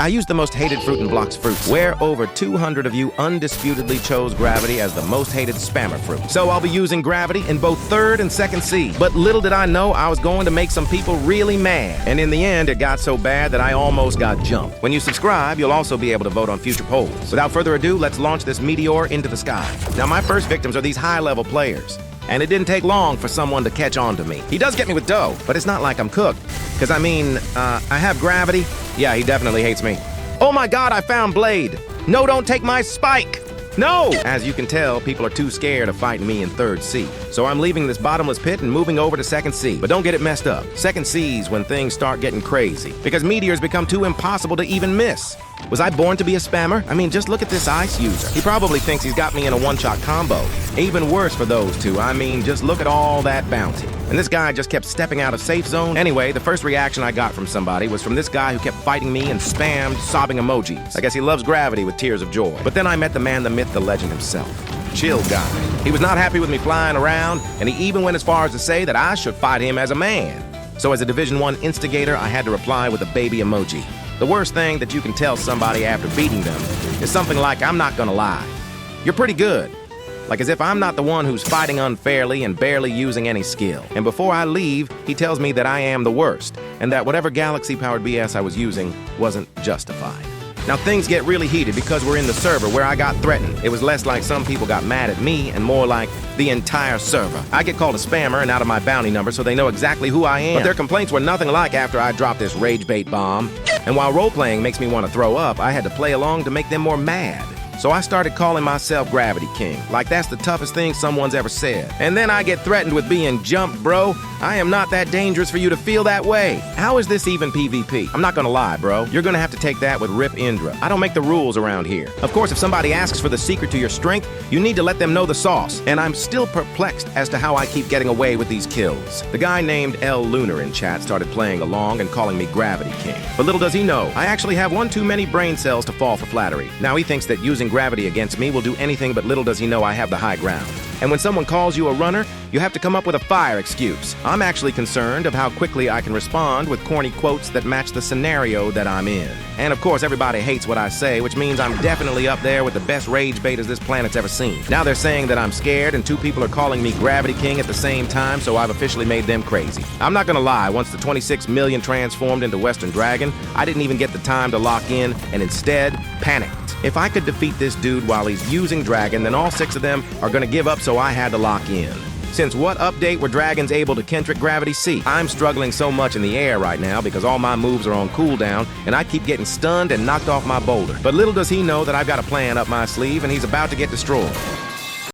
I used the most hated fruit in Blox fruits, where over 200 of you undisputedly chose gravity as the most hated spammer fruit. So I'll be using gravity in both third and second seed. But little did I know I was going to make some people really mad. And in the end, it got so bad that I almost got jumped. When you subscribe, you'll also be able to vote on future polls. Without further ado, let's launch this meteor into the sky. Now, my first victims are these high-level players. And it didn't take long for someone to catch on to me. He does get me with dough, but it's not like I'm cooked. Because I have gravity. Yeah, he definitely hates me. Oh my God, I found Blade. No, don't take my spike. No! As you can tell, people are too scared of fighting me in third C. So I'm leaving this bottomless pit and moving over to second C. But don't get it messed up. Second C's when things start getting crazy. Because meteors become too impossible to even miss. Was I born to be a spammer? I mean, just look at this ice user. He probably thinks he's got me in a one-shot combo. Even worse for those two. I mean, just look at all that bounty. And this guy just kept stepping out of safe zone. Anyway, the first reaction I got from somebody was from this guy who kept fighting me and spammed sobbing emojis. I guess he loves gravity with tears of joy. But then I met the man, the myth, the legend himself. Chill guy. He was not happy with me flying around, and he even went as far as to say that I should fight him as a man. So as a Division 1 instigator, I had to reply with a baby emoji. The worst thing that you can tell somebody after beating them is something like, I'm not gonna lie. You're pretty good. Like as if I'm not the one who's fighting unfairly and barely using any skill. And before I leave, he tells me that I am the worst, and that whatever galaxy-powered BS I was using wasn't justified. Now things get really heated because we're in the server where I got threatened. It was less like some people got mad at me and more like the entire server. I get called a spammer and out of my bounty number so they know exactly who I am. But their complaints were nothing like after I dropped this rage bait bomb. And while role-playing makes me want to throw up, I had to play along to make them more mad. So I started calling myself Gravity King, like that's the toughest thing someone's ever said. And then I get threatened with being jumped, bro. I am not that dangerous for you to feel that way. How is this even PvP? I'm not gonna lie, bro. You're gonna have to take that with Rip Indra. I don't make the rules around here. Of course, if somebody asks for the secret to your strength, you need to let them know the sauce. And I'm still perplexed as to how I keep getting away with these kills. The guy named L Lunar in chat started playing along and calling me Gravity King. But little does he know, I actually have one too many brain cells to fall for flattery. Now he thinks that using gravity against me will do anything, but little does he know I have the high ground. And when someone calls you a runner, you have to come up with a fire excuse. I'm actually concerned of how quickly I can respond with corny quotes that match the scenario that I'm in. And of course, everybody hates what I say, which means I'm definitely up there with the best rage baiters this planet's ever seen. Now they're saying that I'm scared, and two people are calling me Gravity King at the same time, so I've officially made them crazy. I'm not gonna lie, once the 26 million transformed into Western Dragon, I didn't even get the time to lock in, and instead, panicked. If I could defeat this dude while he's using Dragon, then all 6 of them are gonna give up, so I had to lock in. Since what update were dragons able to Kentrick Gravity C? I'm struggling so much in the air right now because all my moves are on cooldown, and I keep getting stunned and knocked off my boulder. But little does he know that I've got a plan up my sleeve, and he's about to get destroyed.